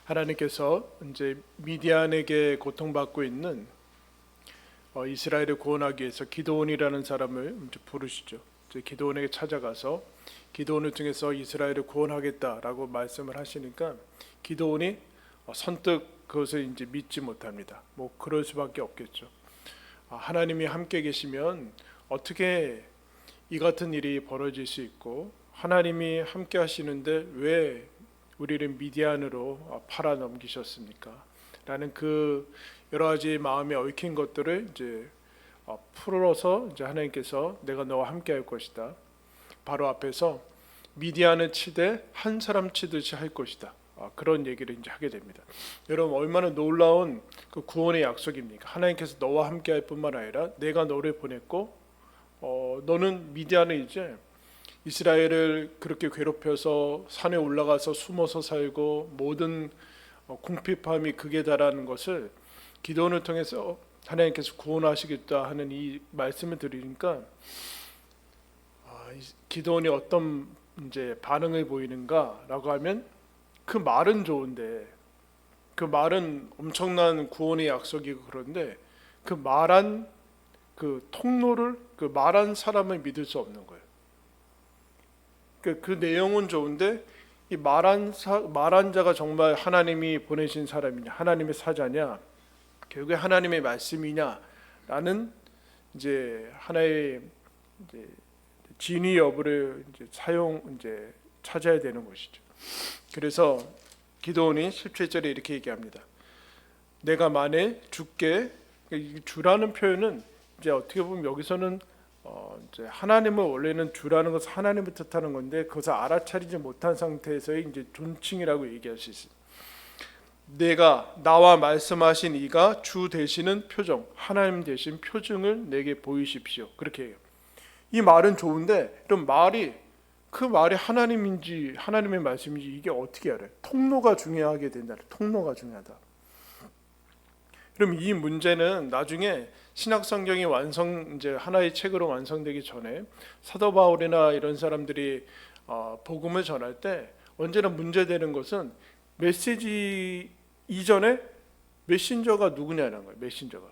하나님께서 이제 미디안에게 고통받고 있는 이스라엘을 구원하기 위해서 기드온이라는 사람을 이제 부르시죠. 이제 기드온에게 찾아가서 기드온을 통해서 이스라엘을 구원하겠다라고 말씀을 하시니까 기드온이 선뜻 그것을 이제 믿지 못합니다. 뭐 그럴 수밖에 없겠죠. 하나님이 함께 계시면 어떻게 이 같은 일이 벌어질 수 있고 하나님이 함께 하시는데 왜 우리를 미디안으로 팔아 넘기셨습니까? 라는 그 여러 가지 마음에 얽힌 것들을 이제 풀어서 이제 하나님께서 내가 너와 함께 할 것이다. 바로 앞에서 미디안을 치되 한 사람 치듯이 할 것이다. 그런 얘기를 이제 하게 됩니다. 여러분 얼마나 놀라운 그 구원의 약속입니까? 하나님께서 너와 함께 할 뿐만 아니라 내가 너를 보냈고 너는 미디안을 이제 이스라엘을 그렇게 괴롭혀서 산에 올라가서 숨어서 살고 모든 궁핍함이 극에 달하는 것을 기도원을 통해서 하나님께서 구원하시겠다 하는 이 말씀을 드리니까 기도원이 어떤 이제 반응을 보이는가라고 하면 그 말은 좋은데 그 말은 엄청난 구원의 약속이고 그런데 그 말한 그 통로를 그 말한 사람을 믿을 수 없는 거예요. 그 내용은 좋은데 이 말한 자가 정말 하나님이 보내신 사람이냐, 하나님의 사자냐, 결국에 하나님의 말씀이냐라는 이제 하나의 이제 진위 여부를 이제 찾아야 되는 것이죠. 그래서 기드온이 17절에 이렇게 얘기합니다. 내가 만일 주께, 주라는 표현은 이제 어떻게 보면 여기서는 이제 하나님을 원래는 주라는 것은 하나님을 뜻하는 건데 그것을 알아차리지 못한 상태에서의 이제 존칭이라고 얘기할 수 있습니다. 내가 나와 말씀하신 이가 주 되시는 표정, 하나님 되신 표징을 내게 보이십시오. 그렇게 해요. 이 말은 좋은데 그럼 그 말이 하나님인지 하나님의 말씀인지 이게 어떻게 알아요? 통로가 중요하게 된다. 통로가 중요하다. 그럼 이 문제는 나중에 신약 성경이 이제 하나의 책으로 완성되기 전에 사도 바울이나 이런 사람들이 복음을 전할 때 언제나 문제되는 것은 메시지 이전에 메신저가 누구냐는 거예요. 메신저가.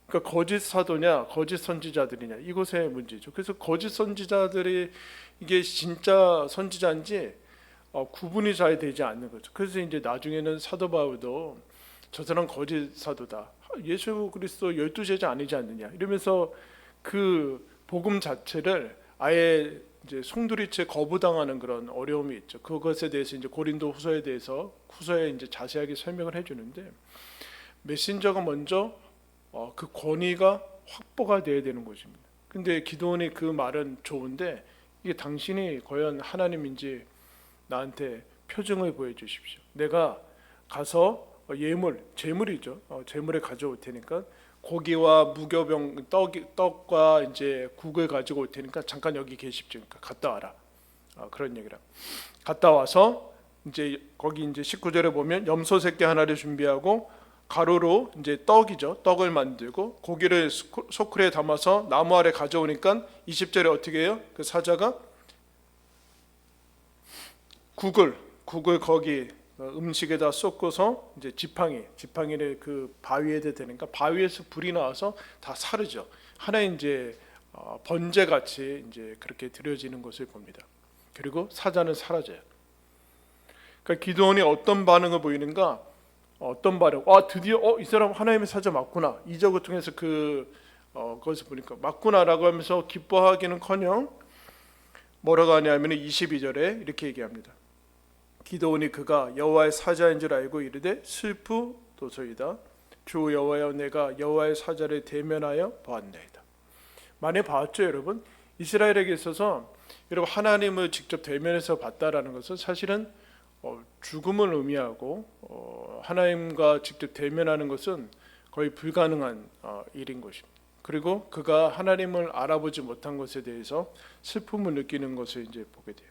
그러니까 거짓 사도냐, 거짓 선지자들이냐 이것의 문제죠. 그래서 거짓 선지자들이 이게 진짜 선지자인지 구분이 잘 되지 않는 거죠. 그래서 이제 나중에는 사도 바울도 저 사람 거짓 사도다. 예수 그리스도 12제자 아니지 않느냐 이러면서 그 복음 자체를 아예 이제 송두리째 거부당하는 그런 어려움이 있죠. 그것에 대해서 이제 고린도 후서에 대해서 후서에 이제 자세하게 설명을 해주는데 메신저가 먼저 그 권위가 확보가 돼야 되는 것입니다. 근데 기도원의 그 말은 좋은데 이게 당신이 과연 하나님인지 나한테 표징을 보여주십시오. 내가 가서 재물이죠. 재물을 가져올 테니까 고기와 무교병 떡과 이제 국을 가지고 올 테니까 잠깐 여기 계십시오. 그러니까 갔다 와라. 그런 얘기라. 갔다 와서 이제 거기 이제 19절에 보면 염소 새끼 하나를 준비하고 가루로 이제 떡을 만들고 고기를 소쿠리에 담아서 나무 아래 가져오니까 20절에 어떻게 해요? 그 사자가 국을 거기 음식에다 쏟고서 이제 지팡이를 그 바위에 대니까 바위에서 불이 나와서 다 사르죠. 하나의 이제 번제 같이 이제 그렇게 드려지는 것을 봅니다. 그리고 사자는 사라져요. 그러니까 기드온이 어떤 반응을 보이는가? 어떤 반응? 드디어 이 사람 하나님의 사자 맞구나. 이적을 통해서 그것을 보니까 맞구나라고 하면서 기뻐하기는커녕 뭐라고 하냐면 22절에 이렇게 얘기합니다. 기드온이 그가 여호와의 사자인 줄 알고 이르되 슬프도소이다. 주 여호와여 내가 여호와의 사자를 대면하여 보았나이다. 많이 봤죠, 여러분? 이스라엘에게 있어서 여러분 하나님을 직접 대면해서 봤다라는 것은 사실은 죽음을 의미하고 하나님과 직접 대면하는 것은 거의 불가능한 일인 것입니다. 그리고 그가 하나님을 알아보지 못한 것에 대해서 슬픔을 느끼는 것을 이제 보게 돼요.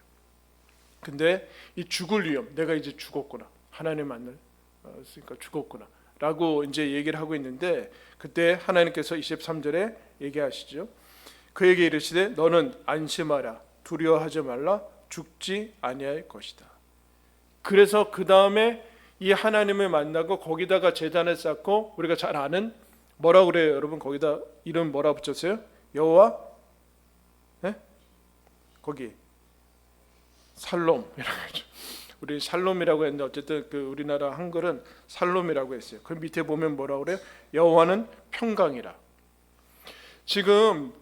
근데 이 죽을 위험, 내가 이제 죽었구나, 하나님 만났으니까 죽었구나 라고 이제 얘기를 하고 있는데 그때 하나님께서 23절에 얘기하시죠. 그에게 이르시되 너는 안심하라, 두려워하지 말라, 죽지 아니할 것이다. 그래서 그 다음에 이 하나님을 만나고 거기다가 제단을 쌓고 우리가 잘 아는 뭐라고 그래요 여러분? 거기다 이름 뭐라 붙였어요? 여호와? 네? 거기 살롬 이라고 하죠. 우리 샬롬이라고 했는데 어쨌든 그 우리나라 한글은 살롬이라고 했어요. 그 밑에 보면 뭐라고 그래요? 여호와는 평강이라. 지금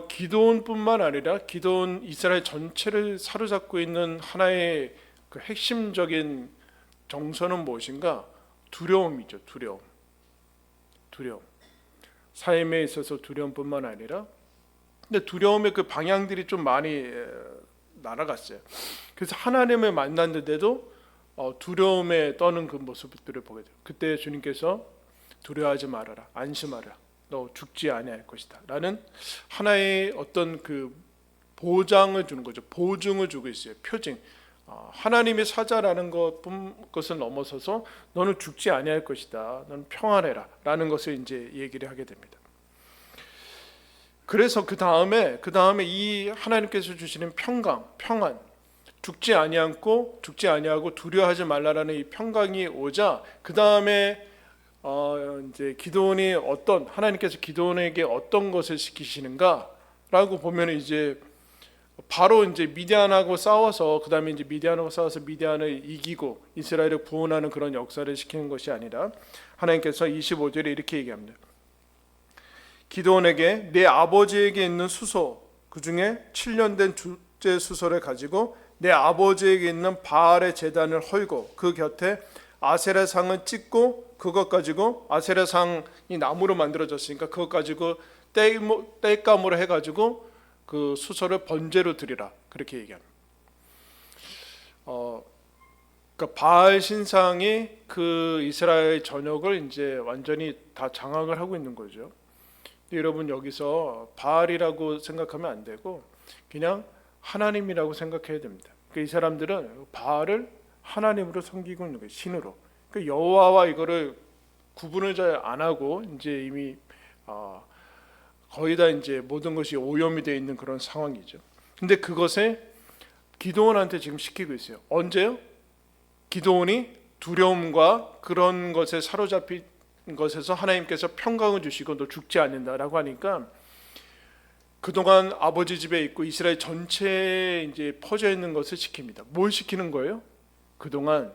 기드온뿐만 아니라 기드온 이스라엘 전체를 사로잡고 있는 하나의 그 핵심적인 정서는 무엇인가? 두려움이죠. 두려움. 삶에 있어서 두려움뿐만 아니라, 근데 두려움의 그 방향들이 좀 많이 날아갔어요. 그래서 하나님을 만났는데도 두려움에 떠는 그 모습들을 보게 돼요. 그때 주님께서 두려워하지 말아라, 안심하라, 너 죽지 아니할 것이다 라는 하나의 어떤 그 보장을 주는 거죠. 보증을 주고 있어요. 표징. 하나님의 사자라는 것을 넘어서서 너는 죽지 아니할 것이다, 너는 평안해라 라는 것을 이제 얘기를 하게 됩니다. 그래서 그 다음에 이 하나님께서 주시는 평안, 죽지 아니하고 두려워하지 말라라는 이 평강이 오자, 그 다음에 이제 기드온이 하나님께서 기드온에게 어떤 것을 시키시는가라고 보면 이제 바로 이제 미디안하고 싸워서 미디안을 이기고 이스라엘을 구원하는 그런 역사를 시키는 것이 아니라 하나님께서 25절에 이렇게 얘기합니다. 기드온에게 내 아버지에게 있는 수소 그 중에 7년 된 둘째 수소를 가지고 내 아버지에게 있는 바알의 제단을 헐고 그 곁에 아세라 상을 찍고 그것 가지고, 아세라 상이 나무로 만들어졌으니까 그것 가지고 땔감으로 해가지고 그 수소를 번제로 드리라, 그렇게 얘기합니다. 그러니까 바알 신상이 그 이스라엘 전역을 이제 완전히 다 장악을 하고 있는 거죠. 여러분 여기서 바알이라고 생각하면 안 되고 그냥 하나님이라고 생각해야 됩니다. 그러니까 이 사람들은 바알을 하나님으로 섬기고 있는 거예요, 신으로. 그러니까 여호와와 이거를 구분을 잘 안 하고 이제 이미 거의 다 이제 모든 것이 오염이 되어 있는 그런 상황이죠. 근데 그것에 기드온한테 지금 시키고 있어요. 언제요? 기드온이 두려움과 그런 것에 사로잡힌 것에서 하나님께서 평강을 주시고 너 죽지 않는다라고 하니까, 그동안 아버지 집에 있고 이스라엘 전체에 이제 퍼져 있는 것을 시킵니다. 뭘 시키는 거예요? 그동안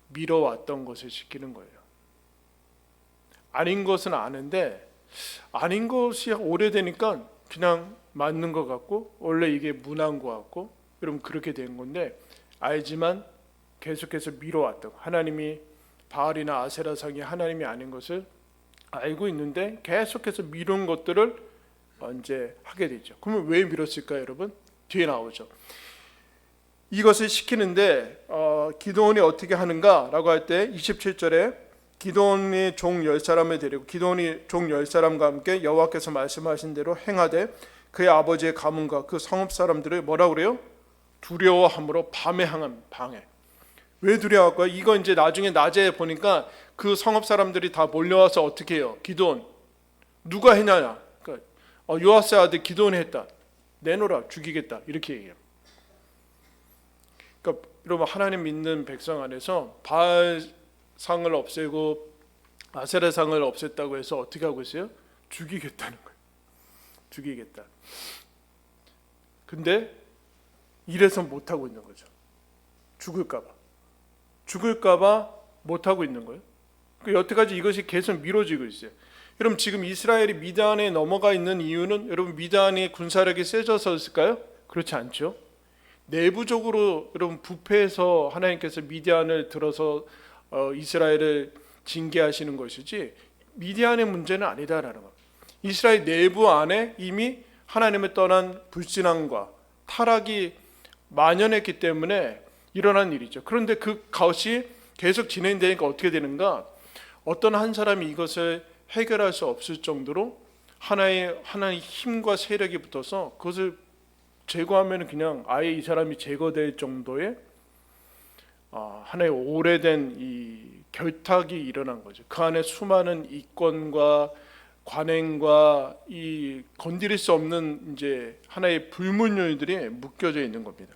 미뤄왔던 것을 시키는 거예요. 아닌 것은 아는데 아닌 것이 오래되니까 그냥 맞는 것 같고 원래 이게 문화인 것 같고 여러분 그렇게 된 건데, 알지만 계속해서 미뤄왔던, 하나님이 바알이나 아세라상이 하나님이 아닌 것을 알고 있는데 계속해서 미룬 것들을 이제 하게 되죠. 그러면 왜 미뤘을까요, 여러분? 뒤에 나오죠. 이것을 시키는데 기드온이 어떻게 하는가라고 할 때 27절에 기드온이 종 10사람을 데리고 기드온이 종 10사람과 함께 여호와께서 말씀하신 대로 행하되 그의 아버지의 가문과 그 성읍 사람들을 뭐라고 그래요? 두려워함으로 밤에 향한 방해. 왜 두려워할까요? 이거 이제 나중에 낮에 보니까 그 성읍 사람들이 다 몰려와서 어떻게 해요? 기드온 누가 했냐? 그러니까 요아스의 아들 기드온이 했다. 내놓으라, 죽이겠다, 이렇게 얘기해요. 그러니까 여러분 하나님 믿는 백성 안에서 바알 상을 없애고 아세라 상을 없앴다고 해서 어떻게 하고 있어요? 죽이겠다는 거예요. 죽이겠다. 근데 이래서 못 하고 있는 거죠. 죽을까봐 못 하고 있는 거예요. 여태까지 이것이 계속 미뤄지고 있어요. 여러분 지금 이스라엘이 미디안에 넘어가 있는 이유는 여러분 미디안의 군사력이 세져서일까요? 그렇지 않죠. 내부적으로 여러분 부패해서 하나님께서 미디안을 들어서 이스라엘을 징계하시는 것이지 미디안의 문제는 아니다라는 것. 이스라엘 내부 안에 이미 하나님을 떠난 불신앙과 타락이 만연했기 때문에 일어난 일이죠. 그런데 그것이 계속 진행되니까 어떻게 되는가? 어떤 한 사람이 이것을 해결할 수 없을 정도로 하나의 힘과 세력이 붙어서 그것을 제거하면 그냥 아예 이 사람이 제거될 정도의 하나의 오래된 이 결탁이 일어난 거죠. 그 안에 수많은 이권과 관행과 이 건드릴 수 없는 이제 하나의 불문율들이 묶여져 있는 겁니다.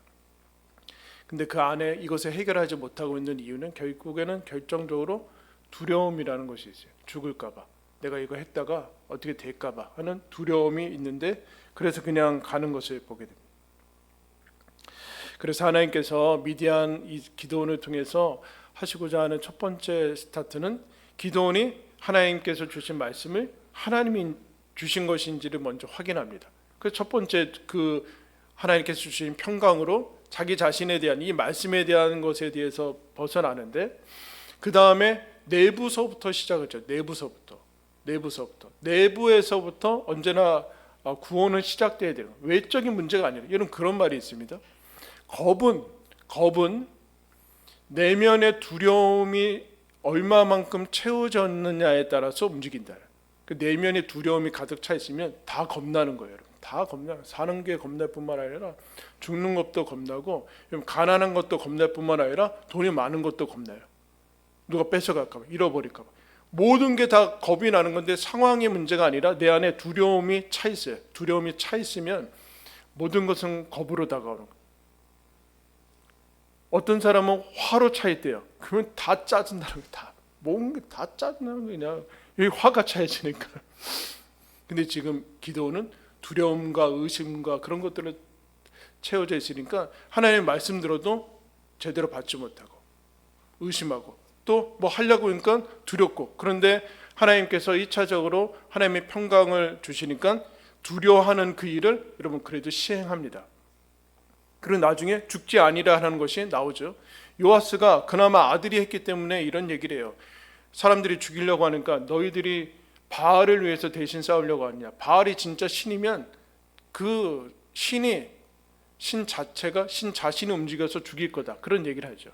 근데 그 안에 이것을 해결하지 못하고 있는 이유는 결국에는 결정적으로 두려움이라는 것이 있어요. 죽을까봐, 내가 이거 했다가 어떻게 될까봐 하는 두려움이 있는데, 그래서 그냥 가는 것을 보게 됩니다. 그래서 하나님께서 미디안 이 기드온을 통해서 하시고자 하는 첫 번째 스타트는 기드온이 하나님께서 주신 말씀을 하나님이 주신 것인지를 먼저 확인합니다. 그 첫 번째 그 하나님께서 주신 평강으로 자기 자신에 대한 이 말씀에 대한 것에 대해서 벗어나는데, 그 다음에 내부서부터 시작하죠. 내부에서부터 언제나 구원은 시작돼야 돼요. 외적인 문제가 아니라, 여러분 그런 말이 있습니다. 겁은 내면의 두려움이 얼마만큼 채워졌느냐에 따라서 움직인다. 그 내면의 두려움이 가득 차 있으면 다 겁나는 거예요. 여러분. 다 겁나. 사는 게 겁날 뿐만 아니라 죽는 것도 겁나고, 가난한 것도 겁날 뿐만 아니라 돈이 많은 것도 겁나요. 누가 뺏어갈까 봐, 잃어버릴까 봐. 모든 게 다 겁이 나는 건데, 상황의 문제가 아니라 내 안에 두려움이 차 있어요. 두려움이 차 있으면 모든 것은 겁으로 다가오는 거예요. 어떤 사람은 화로 차 있대요. 그러면 다 짜증나는 거예요. 다 뭔가 다 짜증나는 거예요. 그냥 여기 화가 차해지니까. 근데 지금 기도는 두려움과 의심과 그런 것들을 채워져 있으니까 하나님의 말씀 들어도 제대로 받지 못하고 의심하고 또 뭐 하려고 하니까 두렵고, 그런데 하나님께서 2차적으로 하나님의 평강을 주시니까 두려워하는 그 일을 여러분 그래도 시행합니다. 그리고 나중에 죽지 아니라 하는 것이 나오죠. 요아스가 그나마 아들이 했기 때문에 이런 얘기를 해요. 사람들이 죽이려고 하니까 너희들이 바알을 위해서 대신 싸우려고 하느냐. 바알이 진짜 신이면 그 신이 신 자체가 신 자신이 움직여서 죽일 거다. 그런 얘기를 하죠.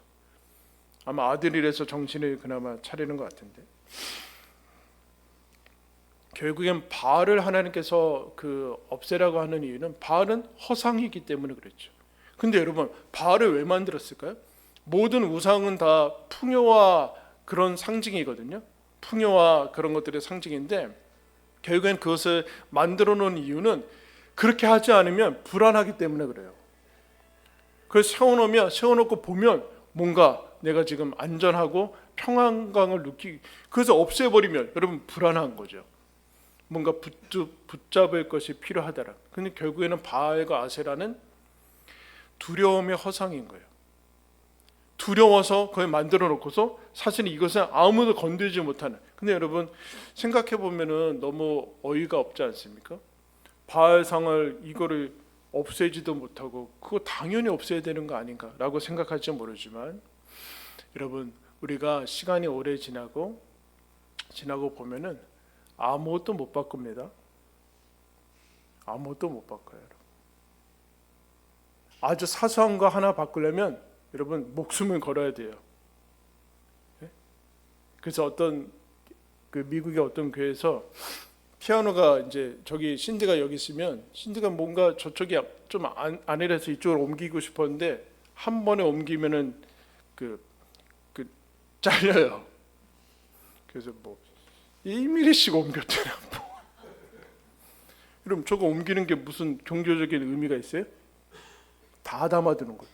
아마 아들이라서 정신을 그나마 차리는 것 같은데, 결국엔 바알을 하나님께서 없애라고 하는 이유는 바알은 허상이기 때문에 그랬죠. 근데 여러분, 바알을 왜 만들었을까요? 모든 우상은 다 풍요와 그런 상징이거든요. 풍요와 그런 것들의 상징인데, 결국엔 그것을 만들어 놓은 이유는 그렇게 하지 않으면 불안하기 때문에 그래요. 그래서 세워놓고 보면 뭔가 내가 지금 안전하고 평안감을 느끼기, 그래서 없애버리면 여러분 불안한 거죠. 뭔가 붙잡을 것이 필요하더라. 근데 결국에는 바알과 아세라는 두려움의 허상인 거예요. 두려워서 그걸 만들어 놓고서 사실 이것은 아무도 건드리지 못하는. 근데 여러분 생각해 보면은 너무 어이가 없지 않습니까? 바알상을 이거를 없애지도 못하고 그거 당연히 없애야 되는 거 아닌가라고 생각할지 모르지만, 여러분 우리가 시간이 오래 지나고 보면은 아무것도 못 바꿉니다. 아무것도 못 바꿔요. 아주 사소한 거 하나 바꾸려면 여러분 목숨을 걸어야 돼요. 그래서 어떤 미국의 어떤 교회에서 피아노가 이제 저기 신디가 여기 있으면 신디가 뭔가 저쪽이 좀 안에서 이쪽으로 옮기고 싶었는데 한 번에 옮기면은 잘려요. 그래서 뭐 1mm씩 옮겼대요. 그럼 저거 옮기는 게 무슨 종교적인 의미가 있어요? 다 담아두는 거예요.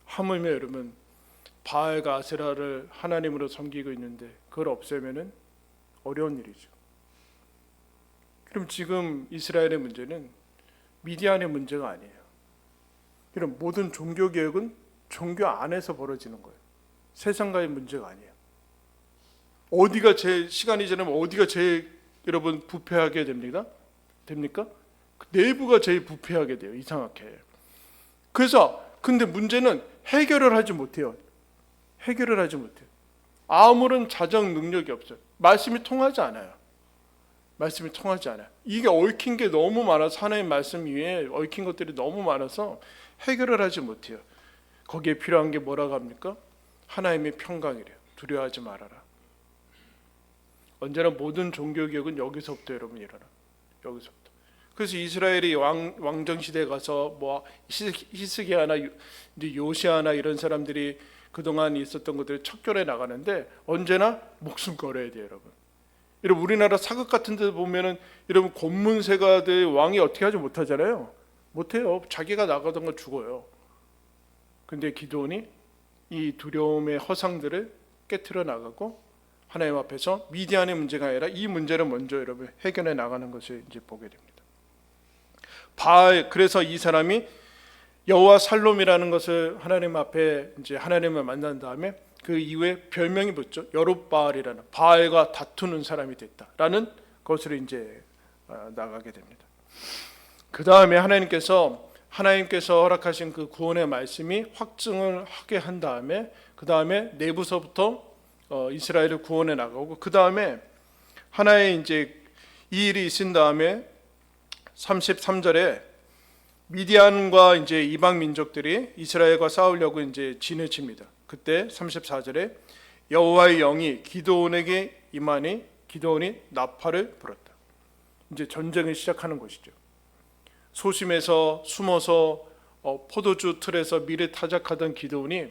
하물며 여러분 바알과 아세라를 하나님으로 섬기고 있는데 그걸 없애면은 어려운 일이죠. 그럼 지금 이스라엘의 문제는 미디안의 문제가 아니에요. 이런 모든 종교 개혁은 종교 안에서 벌어지는 거예요. 세상과의 문제가 아니에요. 어디가 시간이 지나면 어디가 제일 여러분 부패하게 됩니까? 내부가 제일 부패하게 돼요. 이상하게. 그래서 근데 문제는 해결을 하지 못해요. 아무런 자정 능력이 없어요. 말씀이 통하지 않아요. 이게 얽힌 게 너무 많아서, 하나님 말씀 위에 얽힌 것들이 너무 많아서 해결을 하지 못해요. 거기에 필요한 게 뭐라고 합니까? 하나님의 평강이래요. 두려워하지 말아라. 언제나 모든 종교개혁은 여기서부터 여러분 일어나. 여기서부터. 그래서 이스라엘이 왕정 시대에 가서 뭐 히스기야나 요시아나 이런 사람들이 그동안 있었던 것들을 척결해 나가는데 언제나 목숨 걸어야 돼요, 여러분. 여러분 우리나라 사극 같은 데 보면은 여러분 권문세가들 왕이 어떻게 하지 못하잖아요. 못해요. 자기가 나가던 건 죽어요. 근데 기드온이 이 두려움의 허상들을 깨트려 나가고 하나님 앞에서 미디안의 문제가 아니라 이 문제를 먼저 여러분 해결해 나가는 것을 이제 보게 됩니다. 그래서 이 사람이 여호와 살롬이라는 것을 하나님 앞에 이제 하나님을 만난 다음에 그 이후에 별명이 붙죠. 여룻바알이라는, 바알과 다투는 사람이 됐다라는 것으로 이제 나가게 됩니다. 그 다음에 하나님께서 허락하신 그 구원의 말씀이 확증을 하게 한 다음에 그 다음에 내부서부터 이스라엘을 구원해 나가고 그 다음에 하나의 이제 이 일이 있은 다음에 33절에 미디안과 이제 이방 민족들이 이스라엘과 싸우려고 이제 진을 칩니다. 그때 34절에 여호와의 영이 기드온에게 임하니 기드온이 나팔을 불었다. 이제 전쟁을 시작하는 것이죠. 소심해서 숨어서 포도주 틀에서 미래 타작하던 기드온이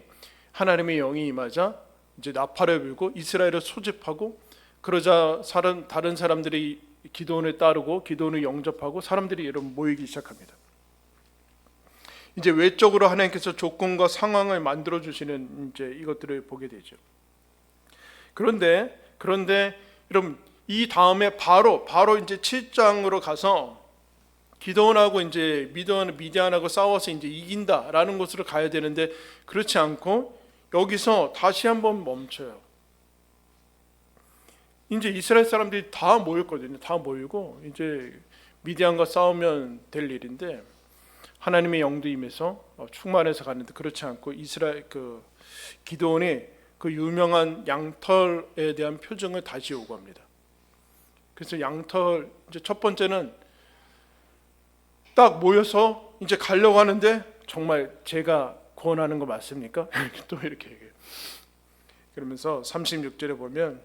하나님의 영이 임하자 이제 나팔을 불고 이스라엘을 소집하고 그러자 다른 사람들이 기드온을 따르고 기드온을 영접하고 사람들이 여러분 모이기 시작합니다. 이제 외적으로 하나님께서 조건과 상황을 만들어 주시는 이제 이것들을 보게 되죠. 그런데 여러분 이 다음에 바로 이제 7장으로 가서 기드온하고 이제 미디안하고 싸워서 이제 이긴다라는 곳으로 가야 되는데 그렇지 않고 여기서 다시 한번 멈춰요. 이제 이스라엘 사람들이 다 모였거든요. 다 모이고 이제 미디안과 싸우면 될 일인데 하나님의 영도 임해서 충만해서 갔는데 그렇지 않고 이스라엘 기드온이 그 유명한 양털에 대한 표정을 다시 요구합니다. 그래서 양털 이제 첫 번째는 딱 모여서 이제 가려고 하는데 정말 제가 구원하는 거 맞습니까? 또 이렇게 얘기해요. 그러면서 36절에 보면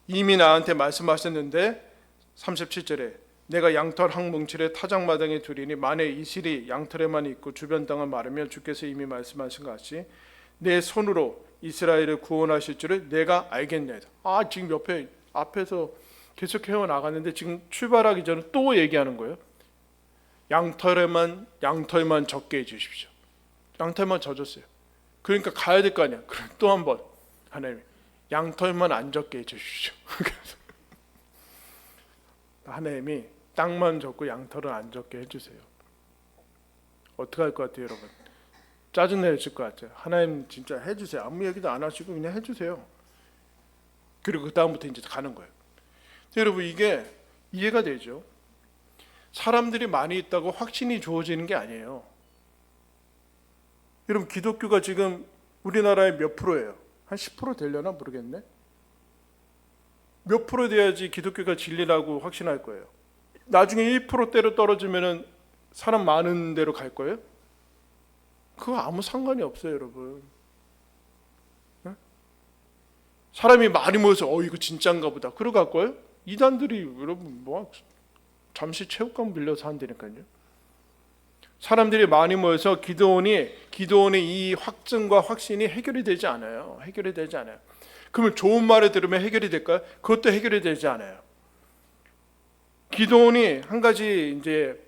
이미 나한테 말씀하셨는데 37절에 내가 양털 한 뭉치를 타작마당에 두리니 만에 이 실이 양털에만 있고 주변 땅을 마르면 주께서 이미 말씀하신 것 같이 내 손으로 이스라엘을 구원하실 줄을 내가 알겠나이다. 지금 앞에서 계속 헤어나갔는데 지금 출발하기 전에 또 얘기하는 거예요. 양털만 적게 해주십시오. 양털만 젖었어요. 그러니까 가야 될 거 아니야. 그럼 또 한 번 하나님 양털만 안 적게 해주십시오. 하나님이 땅만 적고 양털은 안 적게 해주세요. 어떻게 할 것 같아요, 여러분? 짜증내실 것 같아요. 하나님 진짜 해주세요. 아무 얘기도 안 하시고 그냥 해주세요. 그리고 그 다음부터 이제 가는 거예요. 여러분 이게 이해가 되죠? 사람들이 많이 있다고 확신이 주어지는 게 아니에요. 여러분 기독교가 지금 우리나라의 몇 프로예요? 한 10% 되려나 모르겠네. 몇 프로 돼야지 기독교가 진리라고 확신할 거예요. 나중에 1%대로 떨어지면은 사람 많은 데로 갈 거예요? 그거 아무 상관이 없어요, 여러분. 네? 사람이 많이 모여서 이거 진짜인가 보다. 그러고 갈 거예요? 이단들이 여러분 잠시 체육관 빌려서 한다니까요. 사람들이 많이 모여서 기드온의 이 확증과 확신이 해결이 되지 않아요. 그러면 좋은 말을 들으면 해결이 될까요? 그것도 해결이 되지 않아요. 기드온이 한 가지 이제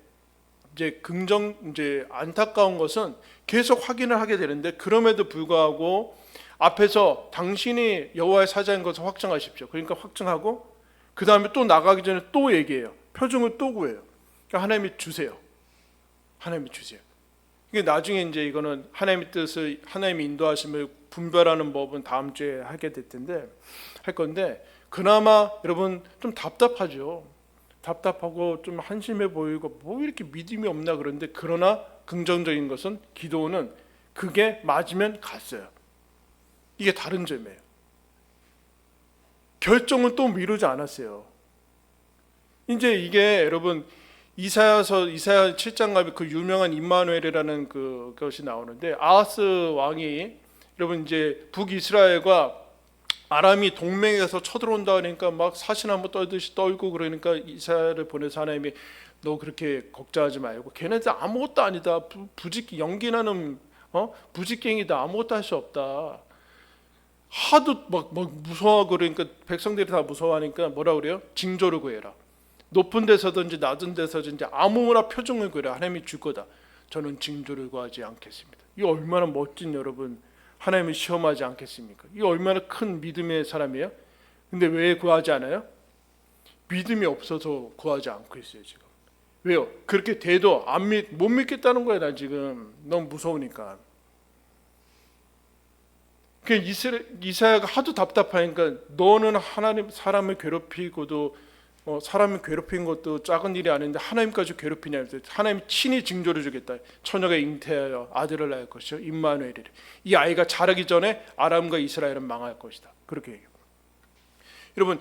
안타까운 것은 계속 확인을 하게 되는데 그럼에도 불구하고 앞에서 당신이 여호와의 사자인 것을 확증하십시오. 그러니까 확증하고 그 다음에 또 나가기 전에 또 얘기해요. 표징을 또 구해요. 그러니까 하나님이 주세요. 이게 나중에 이제 이거는 하나님의 뜻을 하나님의 인도하심을 분별하는 법은 다음 주에 하게 될 텐데 할 건데 그나마 여러분 좀 답답하죠. 답답하고 좀 한심해 보이고 뭐 이렇게 믿음이 없나 그런데 그러나 긍정적인 것은 기도는 그게 맞으면 갔어요. 이게 다른 점이에요. 결정은 또 미루지 않았어요. 이제 이게 여러분 이사야 7장 가면 그 유명한 임마누엘이라는 그것이 나오는데 아하스 왕이 여러분 이제 북이스라엘과 아람이 동맹에서 쳐들어온다 그러니까 막 사시나무 떨듯이 떨고 그러니까 이사야를 보내서 하나님이 너 그렇게 걱정하지 말고 걔네들 아무것도 아니다. 연기나는 부직갱이다. 아무것도 할 수 없다. 하도 막 무서워하고 그러니까 백성들이 다 무서워하니까 뭐라 그래요? 징조를 구해라. 높은 데서든지 낮은 데서든지 아무나 표정을 구해라. 하나님이 줄 거다. 저는 징조를 구하지 않겠습니다. 이 얼마나 멋진 여러분 하나님을 시험하지 않겠습니까? 이 얼마나 큰 믿음의 사람이에요. 근데 왜 구하지 않아요? 믿음이 없어서 구하지 않고 있어요 지금. 왜요? 그렇게 돼도 못 믿겠다는 거예요. 나 지금 너무 무서우니까. 그 이사야가 하도 답답하니까 너는 하나님 사람을 괴롭히고도 사람을 괴롭힌 것도 작은 일이 아닌데 하나님까지 괴롭히냐. 하나님 친히 징조를 주겠다. 처녀가 잉태하여 아들을 낳을 것이요 임마누엘이래. 이 아이가 자라기 전에 아람과 이스라엘은 망할 것이다. 그렇게 얘기해요. 여러분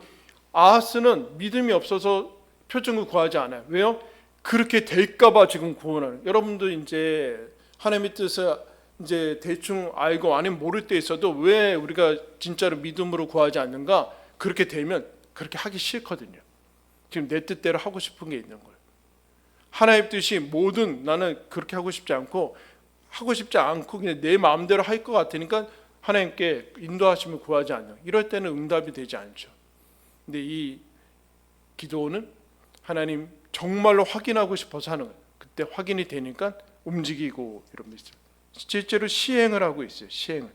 아하스는 믿음이 없어서 표징을 구하지 않아요. 왜요? 그렇게 될까봐 지금 구원하는. 여러분도 이제 하나님의 뜻을 이제 대충 알고 아니면 모를 때 있어도 왜 우리가 진짜로 믿음으로 구하지 않는가? 그렇게 되면 그렇게 하기 싫거든요. 지금 내 뜻대로 하고 싶은 게 있는 거예요. 하나님의 뜻이 뭐든 나는 그렇게 하고 싶지 않고 그냥 내 마음대로 할 것 같으니까 하나님께 인도하심을 구하지 않는. 이럴 때는 응답이 되지 않죠. 근데 이 기도는 하나님 정말로 확인하고 싶어서 하는 거예요. 그때 확인이 되니까 움직이고 이런 게 있어요. 실제로 시행을 하고 있어요. 시행을.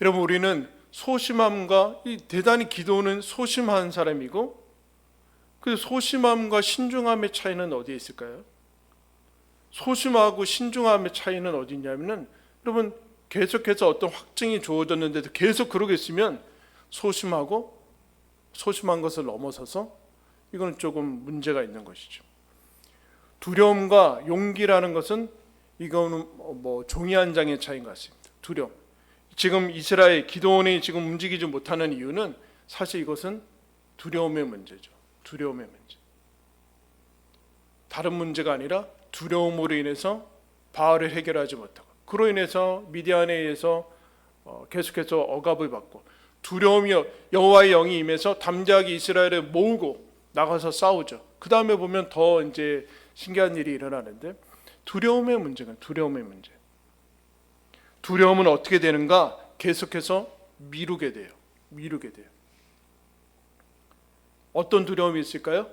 여러분 우리는 소심함과 대단히 기도는 소심한 사람이고 그 소심함과 신중함의 차이는 어디에 있을까요? 소심하고 신중함의 차이는 어디 있냐면은 여러분 계속해서 어떤 확증이 주어졌는데도 계속 그러고 있으면 소심한 것을 넘어서서 이거는 조금 문제가 있는 것이죠. 두려움과 용기라는 것은 이거는 종이 한 장의 차이인 것 같습니다. 두려움. 지금 이스라엘 기도원이 지금 움직이지 못하는 이유는 사실 이것은 두려움의 문제죠. 두려움의 문제. 다른 문제가 아니라 두려움으로 인해서 바알을 해결하지 못하고 그로 인해서 미디안에 의해서 계속해서 억압을 받고 두려움이 여호와의 영이 임해서 담대하게 이스라엘을 모으고 나가서 싸우죠. 그 다음에 보면 더 이제 신기한 일이 일어나는데 두려움의 문제가 두려움의 문제. 두려움은 어떻게 되는가? 계속해서 미루게 돼요. 어떤 두려움이 있을까요?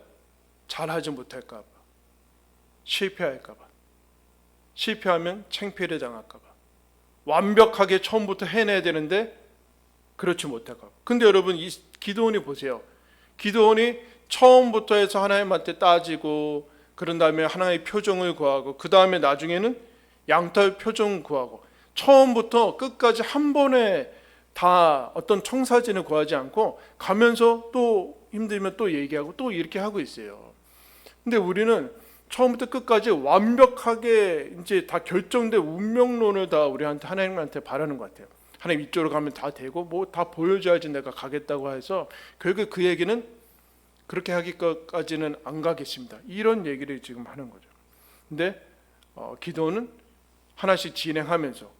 잘하지 못할까 봐. 실패할까 봐. 실패하면 창피를 당할까 봐. 완벽하게 처음부터 해내야 되는데 그렇지 못할까 봐. 근데 여러분 이 기드온이 보세요. 기드온이 처음부터 해서 하나님한테 따지고 그런 다음에 하나님의 표정을 구하고 그 다음에 나중에는 양털 표정 구하고 처음부터 끝까지 한 번에 다 어떤 청사진을 구하지 않고 가면서 또 힘들면 또 얘기하고 또 이렇게 하고 있어요. 근데 우리는 처음부터 끝까지 완벽하게 이제 다 결정된 운명론을 다 우리한테 하나님한테 바라는 것 같아요. 하나님 이쪽으로 가면 다 되고 뭐 다 보여줘야지 내가 가겠다고 해서 결국 그 얘기는 그렇게 하기까지는 안 가겠습니다. 이런 얘기를 지금 하는 거죠. 근데 기도는 하나씩 진행하면서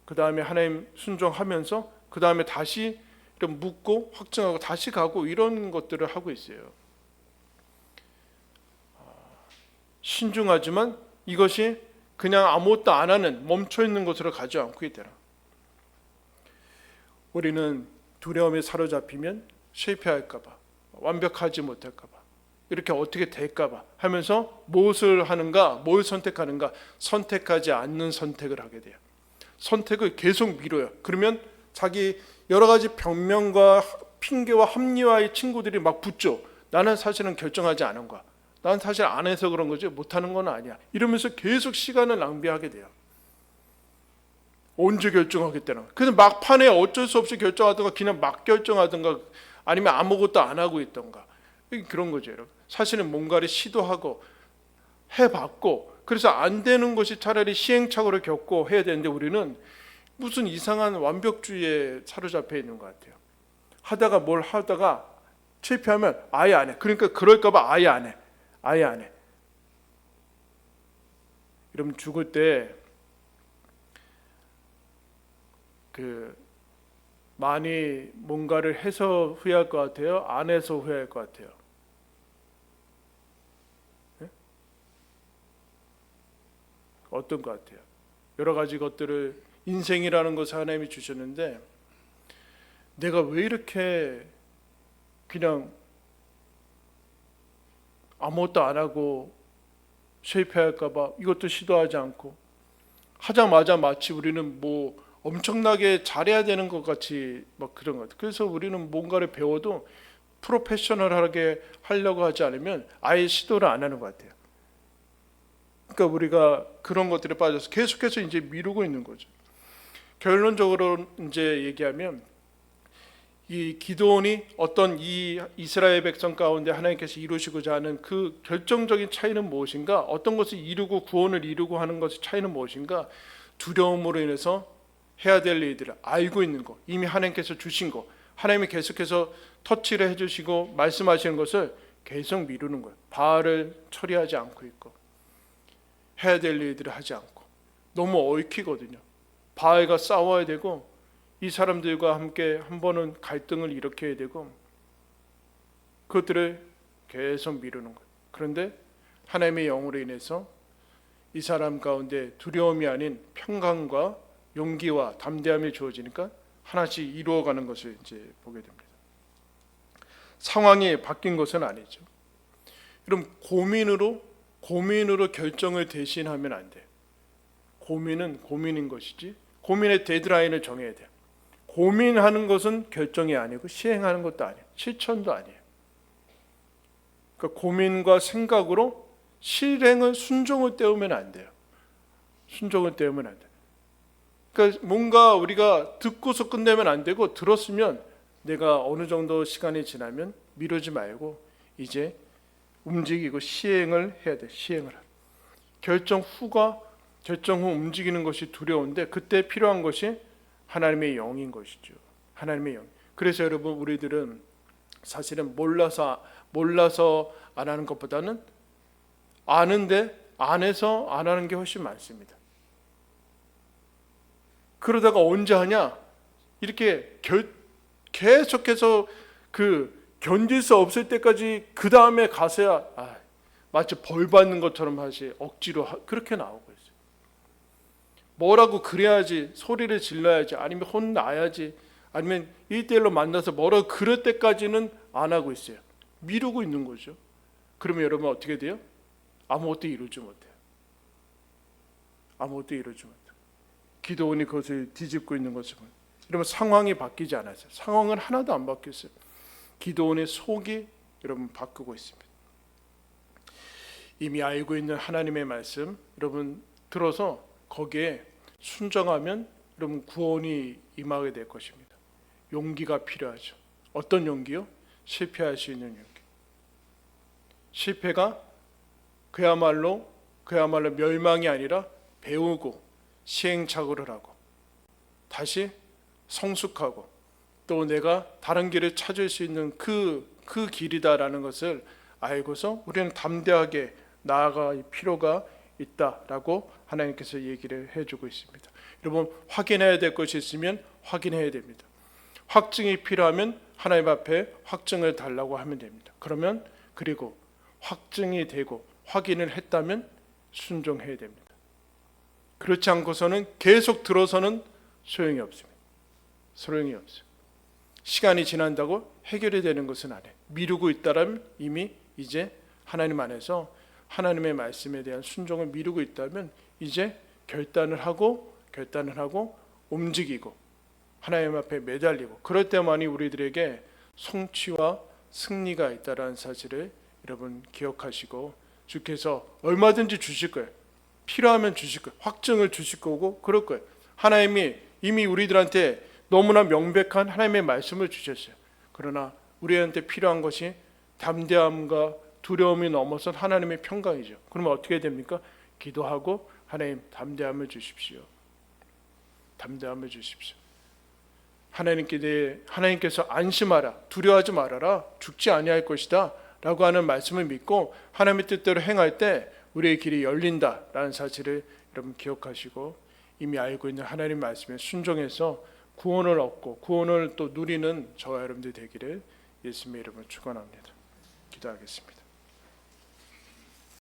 그 다음에 하나님 순종하면서 그 다음에 다시 이런 묻고 확증하고 다시 가고 이런 것들을 하고 있어요. 신중하지만 이것이 그냥 아무것도 안 하는 멈춰 있는 것으로 가지 않고 있더라. 우리는 두려움에 사로잡히면 실패할까 봐 완벽하지 못할까 봐 이렇게 어떻게 될까 봐 하면서 무엇을 하는가 뭘 선택하는가 선택하지 않는 선택을 하게 돼요. 선택을 계속 미뤄요. 그러면 자기 여러 가지 변명과 핑계와 합리화의 친구들이 막 붙죠. 나는 사실은 결정하지 않은 거야. 난 사실 안 해서 그런 거지 못하는 건 아니야. 이러면서 계속 시간을 낭비하게 돼요. 언제 결정하겠다는. 그래서 막판에 어쩔 수 없이 결정하든가 그냥 막 결정하든가 아니면 아무것도 안 하고 있던가 그런 거죠. 여러분. 사실은 뭔가를 시도하고 해봤고 그래서 안 되는 것이 차라리 시행착오를 겪고 해야 되는데 우리는 무슨 이상한 완벽주의에 사로잡혀 있는 것 같아요. 하다가 뭘 하다가 실패하면 아예 안 해. 그러니까 그럴까 봐 아예 안 해. 여러분 죽을 때 많이 뭔가를 해서 후회할 것 같아요? 안 해서 후회할 것 같아요? 네? 어떤 것 같아요? 여러 가지 것들을 인생이라는 것을 하나님이 주셨는데 내가 왜 이렇게 그냥 아무것도 안 하고 실패할까봐 이것도 시도하지 않고, 하자마자 마치 우리는 뭐 엄청나게 잘해야 되는 것 같이 막 그런 것 같아요. 그래서 우리는 뭔가를 배워도 프로페셔널하게 하려고 하지 않으면 아예 시도를 안 하는 것 같아요. 그러니까 우리가 그런 것들에 빠져서 계속해서 이제 미루고 있는 거죠. 결론적으로 이제 얘기하면, 이 기드온이 어떤 이 이스라엘 백성 가운데 하나님께서 이루시고자 하는 그 결정적인 차이는 무엇인가? 어떤 것을 이루고 구원을 이루고 하는 것의 차이는 무엇인가? 두려움으로 인해서 해야 될 일들을 알고 있는 것, 이미 하나님께서 주신 것, 하나님이 계속해서 터치를 해주시고 말씀하시는 것을 계속 미루는 거예요. 바알을 처리하지 않고 있고, 해야 될 일들을 하지 않고, 너무 얽히거든요. 바알과 싸워야 되고, 이 사람들과 함께 한 번은 갈등을 일으켜야 되고, 그것들을 계속 미루는 거예요. 그런데 하나님의 영으로 인해서 이 사람 가운데 두려움이 아닌 평강과 용기와 담대함이 주어지니까 하나씩 이루어가는 것을 이제 보게 됩니다. 상황이 바뀐 것은 아니죠. 그럼 고민으로 결정을 대신하면 안 돼요. 고민은 고민인 것이지, 고민의 데드라인을 정해야 돼요. 고민하는 것은 결정이 아니고 시행하는 것도 아니에요. 실천도 아니에요. 그러니까 고민과 생각으로 실행을, 순종을 떼우면 안 돼요. 순종을 떼우면 안 돼요. 그러니까 뭔가 우리가 듣고서 끝내면 안 되고, 들었으면 내가 어느 정도 시간이 지나면 미루지 말고 이제 움직이고 시행을 해야 돼. 시행을. 결정 후 움직이는 것이 두려운데, 그때 필요한 것이 하나님의 영인 것이죠. 하나님의 영. 그래서 여러분, 우리들은 사실은 몰라서 안 하는 것보다는 아는데 안 해서 안 하는 게 훨씬 많습니다. 그러다가 언제 하냐? 이렇게 계속해서 견딜 수 없을 때까지 그 다음에 가서야 마치 벌 받는 것처럼 하지, 억지로 그렇게 나오고 있어요. 뭐라고 그래야지, 소리를 질러야지, 아니면 혼나야지, 아니면 1대1로 만나서 뭐라고 그럴 때까지는 안 하고 있어요. 미루고 있는 거죠. 그러면 여러분 어떻게 돼요? 아무것도 이루지 못해요. 아무것도 이루지 못해요. 기드온이 그것을 뒤집고 있는 것을 보면, 여러분 상황이 바뀌지 않았어요. 상황은 하나도 안 바뀌었어요. 기드온의 속이 여러분 바꾸고 있습니다. 이미 알고 있는 하나님의 말씀 여러분 들어서 거기에 순종하면 여러분 구원이 임하게 될 것입니다. 용기가 필요하죠. 어떤 용기요? 실패할 수 있는 용기. 실패가 그야말로 멸망이 아니라 배우고 시행착오를 하고 다시 성숙하고 또 내가 다른 길을 찾을 수 있는 그 길이다라는 것을 알고서 우리는 담대하게 나아갈 필요가 있다라고 하나님께서 얘기를 해주고 있습니다. 여러분, 확인해야 될 것이 있으면 확인해야 됩니다. 확증이 필요하면 하나님 앞에 확증을 달라고 하면 됩니다. 그리고 확증이 되고 확인을 했다면 순종해야 됩니다. 그렇지 않고서는 계속 들어서는 소용이 없습니다. 소용이 없어요. 시간이 지난다고 해결이 되는 것은 아니에요. 미루고 있다면 이미 이제 하나님 안에서 하나님의 말씀에 대한 순종을 미루고 있다면 이제 결단을 하고 움직이고 하나님 앞에 매달리고, 그럴 때만이 우리들에게 성취와 승리가 있다라는 사실을 여러분 기억하시고, 주께서 얼마든지 주실 거예요. 필요하면 주실 거예요. 확증을 주실 거고 그럴 거예요. 하나님이 이미 우리들한테 너무나 명백한 하나님의 말씀을 주셨어요. 그러나 우리한테 필요한 것이 담대함과 두려움이 넘어선 하나님의 평강이죠. 그러면 어떻게 됩니까? 기도하고 하나님 담대함을 주십시오. 담대함을 주십시오. 하나님께서 안심하라, 두려워하지 말아라, 죽지 아니할 것이다 라고 하는 말씀을 믿고 하나님의 뜻대로 행할 때 우리의 길이 열린다라는 사실을 여러분 기억하시고, 이미 알고 있는 하나님 말씀에 순종해서 구원을 얻고 구원을 또 누리는 저와 여러분들 되기를 예수님의 이름으로 축원합니다. 기도하겠습니다.